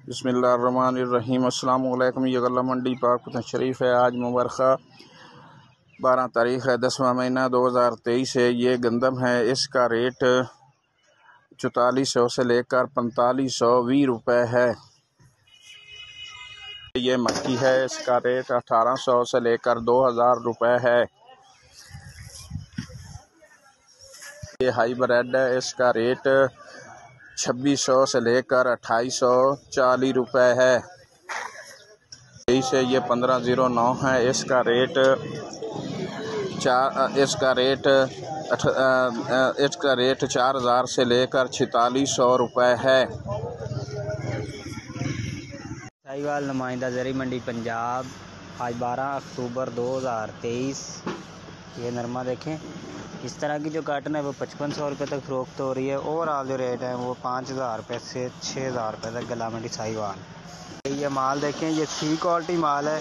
बिस्मिल्लाहिर्रहमानिर्रहीम। अस्सलाम वालेकुम। ये गल्ला मंडी पाक शरीफ है। आज मुबारका 12 तारीख़ है, 10वां महीना 2023 है। ये गंदम है, इसका रेट 4400 से लेकर 4520 रुपये है। ये मक्की है, इसका रेट 1800 से लेकर 2000 रुपये है। ये हाईब्रिड है, इसका रेट 2600 से लेकर 2840 रुपये है। इसे ये 1509 है, इसका रेट 4000 से लेकर 4600 रुपये है। साहिवाल नुमाइंदा ज़री मंडी पंजाब, आज 12 अक्टूबर 2023। ये नरमा देखें, इस तरह की जो काटन है वो 5500 रुपये तक फ़रोख्त हो रही है। ओवरऑल जो रेट है वो 5000 रुपये से 6000 रुपये तक गला मंडी साहिवाल। ये माल देखें, ये सी क्वालिटी माल है।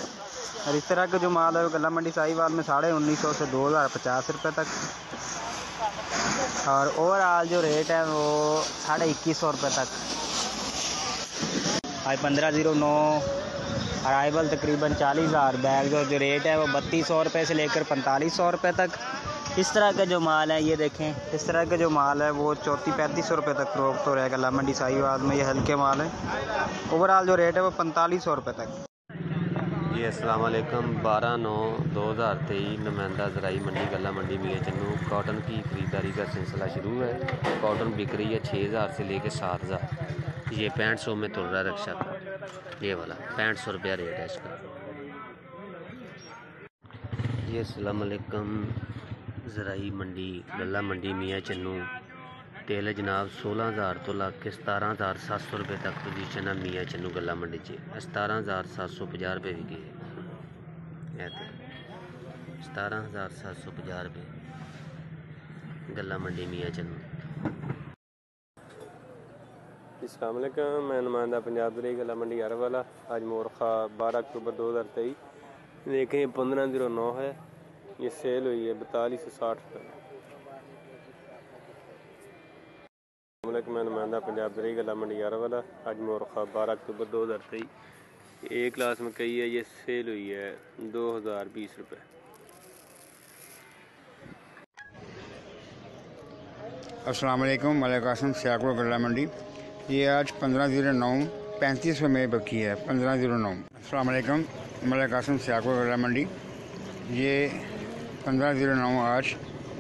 और इस तरह का जो माल है वो गला मंडी साहिवाल में 1950 से 2050 रुपये तक। और ओवरऑल जो रेट है वो 2150 रुपये तक। आज 1509 अराइवल तकरीबन 40000। बैग जो रेट है वो 3200 रुपये से लेकर 4500 रुपये तक। इस तरह का जो माल है ये देखें, इस तरह का जो माल है वो 3400-3500 रुपये तक फ़रोख्त हो रहेगा गला मंडी साहिवाल में। ये हल्के माल है। ओवरऑल जो रेट है वो 4500 रुपये तक। जी अस्सलाम वालेकुम। 12/9/2023 नुमाइंदा ज़राई मंडी गला मंडी मियां चन्नू कॉटन की ख़रीदारी का सिलसिला शुरू है। कॉटन बिक रही है 6000 से लेकर 7000। ये 6500 में तुल रहा है रक्षा का, ये वाला 6500 रुपया रेट है इसका। ये अस्सलाम वालेकुम। ज़राई मंडी गला मंडी मियां चन्नू तेल जनाब 16000 तो लग के 17700 रुपये तक पोजीशन है मियां चन्नू गला मंडी 17750 रुपये बिकी है। 17750 रुपये गला मंडी मियां चन्नू। अस्सलाम वालेकुम। मैं नुमाइंदा पंजाब ज़राई गला मंडी हर वाला। आज मोरखा 12 अक्टूबर 2023। देखें 1509 है, ये सेल हुई है 4260 रुपये। मैं नुमाइंदा पंजाब ज़राई गला मंडी हर वाला। आज मोरखा 12 अक्टूबर 2023। एक क्लास में कही है, ये सेल हुई है 2020 रुपये। अस्सलाम वालेकुम। मलिक कासिम सियाकुल गला मंडी। ये आज 1509 3500 में बकी है। 1509। अस्सलाम वालेकुम। मलिक कासिम सियाकुल गला मंडी। ये 1509 आज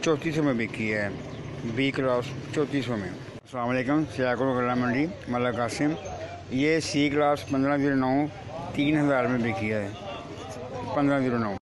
3400 में बिकी है। बी क्लास 3400 में। अस्सलाम वालेकुम। सियाकुल गला मंडी मलिक कासिम। ये सी क्लास 1509 3000 में बिकी है। 1509।